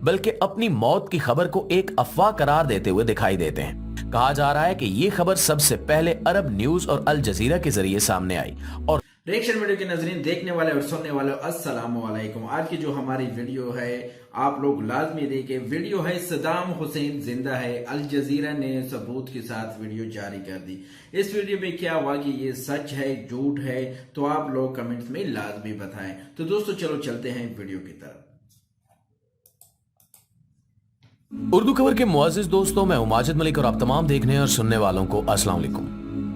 बल्कि अपनी मौत की खबर को एक अफवाह करार देते हुए दिखाई देते हैं। कहा जा रहा है कि ये खबर सबसे पहले अरब न्यूज और अल जजीरा के जरिए सामने आई। और रिएक्शन वीडियो के नजरीन, देखने वाले और सुनने वाले अस्सलाम वालेकुम। आज की जो हमारी वीडियो है आप लोग लाजमी देखें। वीडियो है सदाम हुसैन जिंदा है, अल जजीरा ने सबूत के साथ वीडियो जारी कर दी। इस वीडियो में क्या हुआ कि ये सच है झूठ है, तो आप लोग कमेंट्स में लाजमी बताएं। तो दोस्तों चलो चलते हैं वीडियो की तरफ। उर्दू खबर के मुअज़्ज़िज़ दोस्तों, मैं हूं माजिद मलिक और आप तमाम देखने और सुनने वालों को अस्सलाम वालेकुम।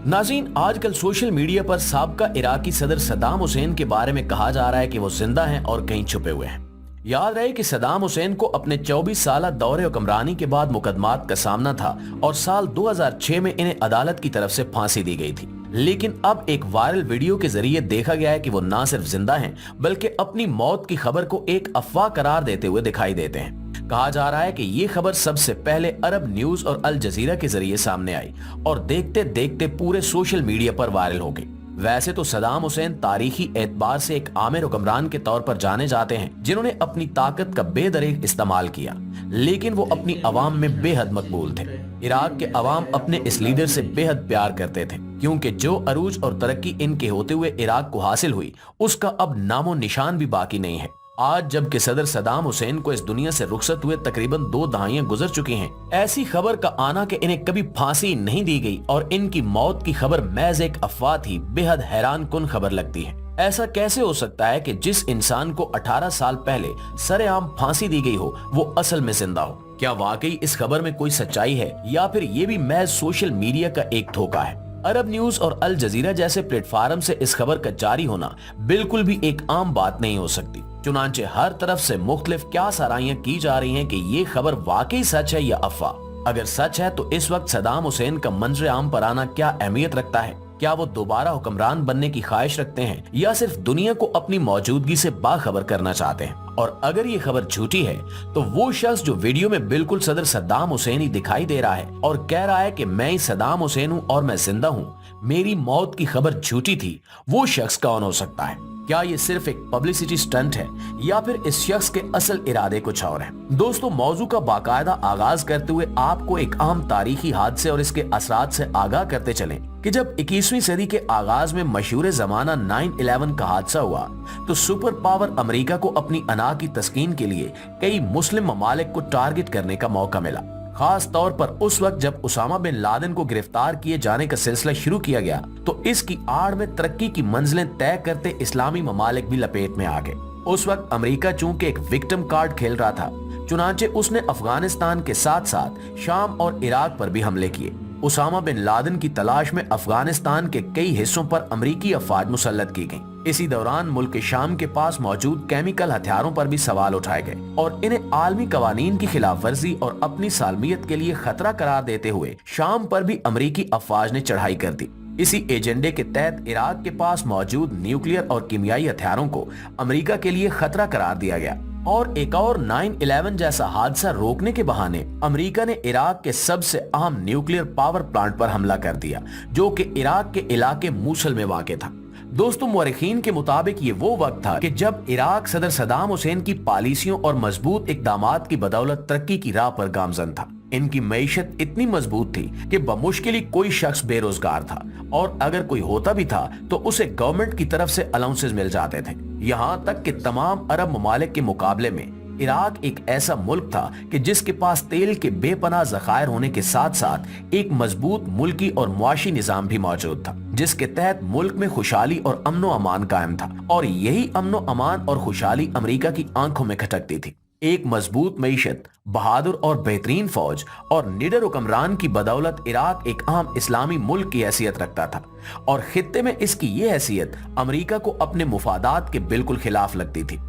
नाज़रीन, आजकल सोशल मीडिया पर साबका इराकी सदर सदाम हुसैन के बारे में कहा जा रहा है कि वो जिंदा हैं और कहीं छुपे हुए हैं। याद रहे कि सदाम हुसैन को अपने 24 साल दौरे हुक्मरानी के बाद मुकदमात का सामना था और साल 2006 में इन्हें अदालत की तरफ से फांसी दी गई थी। लेकिन अब एक वायरल वीडियो के जरिए देखा गया है कि वो ना सिर्फ जिंदा हैं बल्कि अपनी मौत की खबर को एक अफवाह करार देते हुए दिखाई देते हैं। कहा जा रहा है कि ये खबर सबसे पहले अरब न्यूज और अल जजीरा के जरिए सामने आई और देखते देखते पूरे सोशल मीडिया पर वायरल हो गई। वैसे तो सदाम हुसैन तारीखी एतबार से एक आमिर हुक्मरान के तौर पर जाने जाते हैं जिन्होंने अपनी ताकत का बेदरेक इस्तेमाल किया, लेकिन वो अपनी अवाम में बेहद मकबूल थे। इराक के अवाम अपने इस लीडर से बेहद प्यार करते थे क्योंकि जो अरूज और तरक्की इनके होते हुए इराक को हासिल हुई उसका अब नामो निशान भी बाकी नहीं है। आज जबकि सदर सदाम हुसैन को इस दुनिया से रुखसत हुए तकरीबन 2 दहाइयां गुजर चुकी हैं, ऐसी खबर का आना कि इन्हें कभी फांसी नहीं दी गई और इनकी मौत की खबर महज एक अफवाह थी, बेहद हैरान कुन खबर लगती है। ऐसा कैसे हो सकता है कि जिस इंसान को 18 साल पहले सरेआम फांसी दी गई हो वो असल में जिंदा हो? क्या वाकई इस खबर में कोई सच्चाई है या फिर ये भी महज सोशल मीडिया का एक धोखा है? अरब न्यूज और अल जजीरा जैसे प्लेटफार्म से इस खबर का जारी होना बिल्कुल भी एक आम बात नहीं हो सकती। चुनांचे हर तरफ से मुख्तलिफ क्या सराहियां की जा रही हैं कि ये खबर वाकई सच है या अफवाह। अगर सच है तो इस वक्त सदाम हुसैन का मंजर आम पर आना क्या अहमियत रखता है? क्या वो दोबारा हुक्मरान बनने की ख्वाहिश रखते हैं या सिर्फ दुनिया को अपनी मौजूदगी से बाखबर करना चाहते हैं? और अगर ये खबर झूठी है तो वो शख्स जो वीडियो में बिल्कुल सदर सद्दाम हुसैन ही दिखाई दे रहा है और कह रहा है कि मैं ही सदाम हुसैन हूँ और मैं जिंदा हूँ, मेरी मौत की खबर झूठी थी, वो शख्स कौन हो सकता है? क्या ये सिर्फ एक पब्लिसिटी स्टंट है या फिर इस शख्स के असल इरादे कुछ और हैं? दोस्तों, मौजू का बाकायदा आगाज करते हुए आपको एक अहम तारीखी हादसे और इसके असरात से आगाह करते चलें कि जब 21वीं सदी के आगाज में मशहूर जमाना 9/11 का हादसा हुआ तो सुपर पावर अमेरिका को अपनी अना की तस्कीन के लिए कई मुस्लिम ममालिक को टारगेट करने का मौका मिला। खास तौर पर उस वक्त जब उसामा बिन लादेन को गिरफ्तार किए जाने का सिलसिला शुरू किया गया तो इसकी आड़ में तरक्की की मंजिलें तय करते इस्लामी ममालिक भी लपेट में आ गए। उस वक्त अमेरिका चूंकि एक विक्टिम कार्ड खेल रहा था, चुनांचे उसने अफगानिस्तान के साथ साथ शाम और इराक पर भी हमले किए। उसामा बिन लादेन की तलाश में अफगानिस्तान के कई हिस्सों पर अमेरिकी अफवाज मुसल्लत की गईं। इसी दौरान मुल्क शाम के पास मौजूद केमिकल हथियारों पर भी सवाल उठाए गए और इन्हें आलमी कवानीन की खिलाफ वर्जी और अपनी सालमियत के लिए खतरा करार देते हुए शाम पर भी अमेरिकी अफवाज ने चढ़ाई कर दी। इसी एजेंडे के तहत इराक के पास मौजूद न्यूक्लियर और कीमियाई हथियारों को अमेरिका के लिए खतरा करार दिया गया और एक और 9/11 जैसा हादसा रोकने के बहाने अमेरिका ने इराक के सबसे अहम न्यूक्लियर पावर प्लांट पर हमला कर दिया जो कि इराक के इलाके मूसल में वाक़ था। दोस्तों, मुअर्रिखीन के मुताबिक ये वो वक्त था कि जब इराक सदर सदाम हुसैन की पॉलिसियों और मजबूत इकदामात की बदौलत तरक्की की राह पर गामजन था। इनकी मईशत इतनी मजबूत थी कि बमुश्किल ही कोई शख्स बेरोजगार था और अगर कोई होता भी था तो उसे गवर्नमेंट की तरफ से अलाउंसेस मिल जाते थे। यहाँ तक कि तमाम अरब ममालिक के मुकाबले में इराक एक ऐसा मुल्क था कि जिसके पास तेल के बेपनाह ज़खायर होने के साथ साथ एक मजबूत मुल्की और मुआशी निजाम भी मौजूद था जिसके तहत मुल्क में खुशहाली और अमनो अमान कायम था और यही अमनो अमान और खुशहाली अमेरिका की आंखों में खटकती थी। एक मजबूत मईशत, बहादुर और बेहतरीन फौज और निडर हुक्मरान की बदौलत इराक एक अहम इस्लामी मुल्क की हैसियत रखता था और खित्ते में इसकी ये हैसियत अमेरिका को अपने मुफादात के बिल्कुल खिलाफ लगती थी।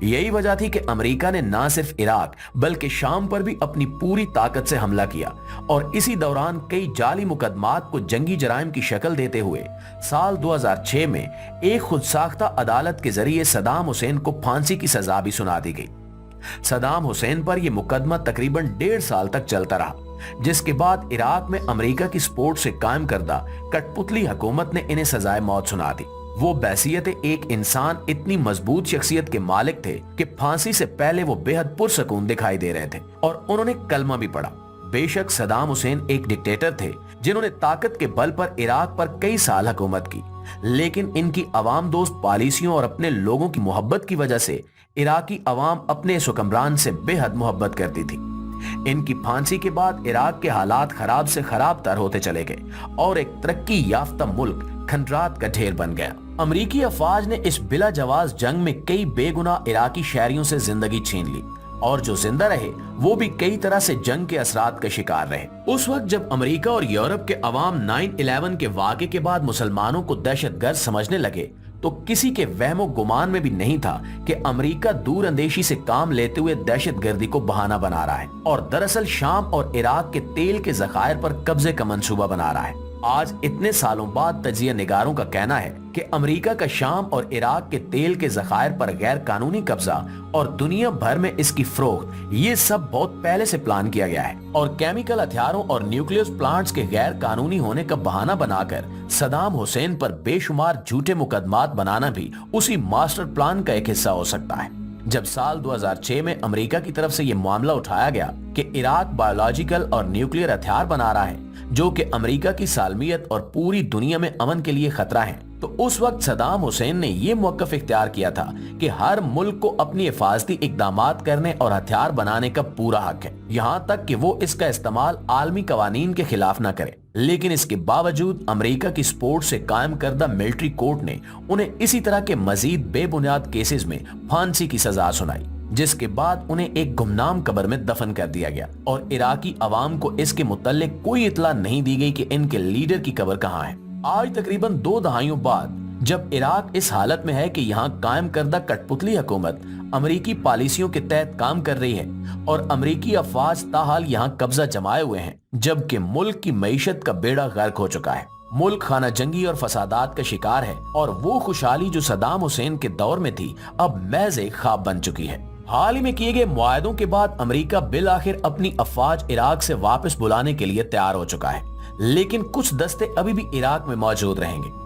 यही वजह थी कि अमेरिका ने न सिर्फ इराक बल्कि शाम पर भी अपनी पूरी ताकत से हमला किया और इसी दौरान कई जाली मुकदमात को जंगी जराइम की शक्ल देते हुए साल 2006 में एक खुद साख्ता अदालत के जरिए सदाम हुसैन को फांसी की सजा भी सुना दी गई। सदाम हुसैन पर यह मुकदमा तकरीबन 1.5 साल तक चलता रहा जिसके बाद इराक में अमेरिका की सपोर्ट से कायम करदा कठपुतली हुकूमत ने इन्हें सजाए मौत सुना दी वो बहसियत एक इंसान इतनी मजबूत शख्सियत के मालिक थे कि फांसी से पहले वो बेहद पुरसकून दिखाई दे रहे थे और उन्होंने कलमा भी पढ़ा। बेशक सदाम हुसैन एक डिक्टेटर थे जिन्होंने ताकत के बल पर इराक पर कई साल हुकूमत की, लेकिन इनकी अवाम दोस्त पॉलिसियों और अपने लोगों की मोहब्बत की वजह से इराकी अवाम अपने इस हुक्मरान से बेहद मोहब्बत करती थी। इनकी फांसी के बाद इराक के हालात खराब से खराब तर होते चले गए और एक तरक्की याफ्ता मुल्क खंडरात का ढेर बन गया। अमरीकी अफवाज ने इस बिला जवाज जंग में कई बेगुनाह इराकी शहरियों से जिंदगी छीन ली और जो जिंदा रहे वो भी कई तरह से जंग के असरात का शिकार रहे। उस वक्त जब अमेरिका और यूरोप के अवाम 9/11 के वाक़े के बाद मुसलमानों को दहशतगर्द समझने लगे तो किसी के वहमो गुमान में भी नहीं था कि अमेरिका दूर अंदेशी से काम लेते हुए दहशतगर्दी को बहाना बना रहा है और दरअसल शाम और इराक के तेल के जखायर पर कब्जे का मंसूबा बना रहा है। आज इतने सालों बाद तजिया निगारों का कहना है कि अमेरिका का शाम और इराक के तेल के जखायर पर गैर कानूनी कब्जा और दुनिया भर में इसकी फरोख्त, ये सब बहुत पहले से प्लान किया गया है और केमिकल हथियारों और न्यूक्लियर प्लांट्स के गैर कानूनी होने का बहाना बनाकर सदाम हुसैन पर बेशुमार झूठे मुकदमात बनाना भी उसी मास्टर प्लान का एक हिस्सा हो सकता है। जब साल 2006 में अमेरिका की तरफ से यह मामला उठाया गया कि इराक बायोलॉजिकल और न्यूक्लियर हथियार बना रहा है जो कि अमेरिका की सालमियत और पूरी दुनिया में अमन के लिए खतरा है, तो उस वक्त सदाम हुसैन ने यह मौक़िफ़ इख्तियार किया था कि हर मुल्क को अपनी हिफाजती इक़दामात करने और हथियार बनाने का पूरा हक है, यहाँ तक कि वो इसका इस्तेमाल आलमी कवानीन के खिलाफ न करे। लेकिन इसके बावजूद अमेरिका की सपोर्ट से कायम करदा मिलिट्री कोर्ट ने उन्हें इसी तरह के मजीद बेबुनियाद केसेस में फांसी की सजा सुनाई, जिसके बाद उन्हें एक गुमनाम कब्र में दफन कर दिया गया और इराकी अवाम को इसके मुतल्लिक कोई इतला नहीं दी गई कि इनके लीडर की कब्र कहाँ है। आज तकरीबन 2 दहाइयों बाद जब इराक इस हालत में है कि यहाँ कायम करदा कठपुतली हुकूमत अमेरिकी पॉलिसियों के तहत काम कर रही है और अमेरिकी अफवाज ताहाल यहाँ कब्जा जमाए हुए हैं, जबकि मुल्क की मईशत का बेड़ा गर्क हो चुका है, मुल्क खाना जंगी और फसादात का शिकार है और वो खुशहाली जो सदाम हुसैन के दौर में थी अब महज एक ख्वाब बन चुकी है। हाल ही में किए गए मुआहदों के बाद अमेरिका बिल आखिर अपनी अफवाज इराक से वापस बुलाने के लिए तैयार हो चुका है, लेकिन कुछ दस्ते अभी भी इराक में मौजूद रहेंगे।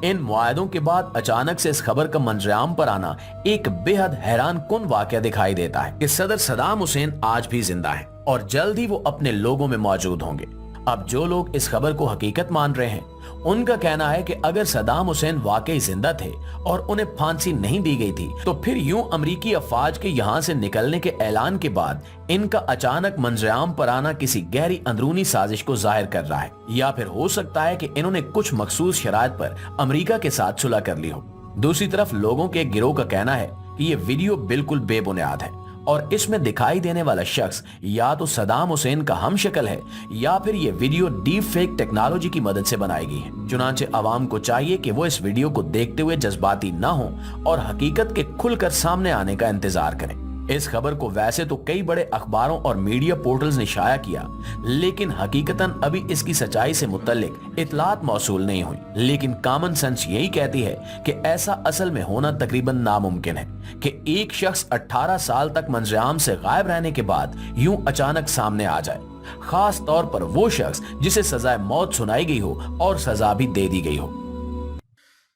इन मुआहदों के बाद अचानक से इस खबर का मंजरेआम पर आना एक बेहद हैरान कुन वाकया दिखाई देता है कि सदर सदाम हुसैन आज भी जिंदा है और जल्द ही वो अपने लोगों में मौजूद होंगे। अब जो लोग इस खबर को हकीकत मान रहे हैं उनका कहना है कि अगर सदाम हुसैन वाकई जिंदा थे और उन्हें फांसी नहीं दी गई थी तो फिर यूं अमेरिकी अफवाज के यहाँ से निकलने के ऐलान के बाद इनका अचानक मंजरेआम पर आना किसी गहरी अंदरूनी साजिश को जाहिर कर रहा है, या फिर हो सकता है कि इन्होंने कुछ मखसूस शराइत पर अमेरिका के साथ सुलह कर ली हो। दूसरी तरफ लोगों के गिरोह का कहना है कि ये वीडियो बिल्कुल बेबुनियाद है और इसमें दिखाई देने वाला शख्स या तो सदाम हुसैन का हमशक्ल है या फिर ये वीडियो डीप फेक टेक्नोलॉजी की मदद से बनाई गई है। चुनांचे आवाम को चाहिए कि वो इस वीडियो को देखते हुए जज्बाती ना हो और हकीकत के खुलकर सामने आने का इंतजार करें। इस खबर को वैसे तो कई बड़े अखबारों और मीडिया पोर्टल्स ने शाया किया, लेकिन हकीकतन अभी इसकी सच्चाई से मुतल्लिक इतलात मौसूल नहीं हुई। लेकिन कॉमन सेंस यही कहती है कि ऐसा असल में होना तकरीबन नामुमकिन है कि एक शख्स 18 साल तक मंजरेआम से गायब रहने के बाद यूं अचानक सामने आ जाए, खास तौर पर वो शख्स जिसे सजाए मौत सुनाई गई हो और सजा भी दे दी गई हो।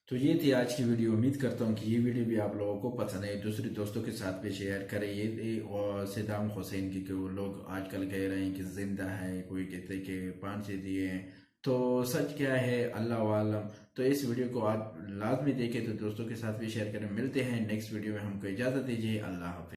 तो ये थी आज की वीडियो। उम्मीद करता हूँ कि ये वीडियो भी आप लोगों को पसंद है। दूसरे दोस्तों के साथ भी शेयर करें। ये और सदाम हुसैन की लोग आजकल कह रहे हैं कि जिंदा है, कोई कहते हैं कि फांसी दिए हैं, तो सच क्या है अल्लाह वालम। तो इस वीडियो को आप लाजमी देखें, तो दोस्तों के साथ भी शेयर करें। मिलते हैं नेक्स्ट वीडियो में, हमको इजाज़त दीजिए। अल्लाह हाफिज़।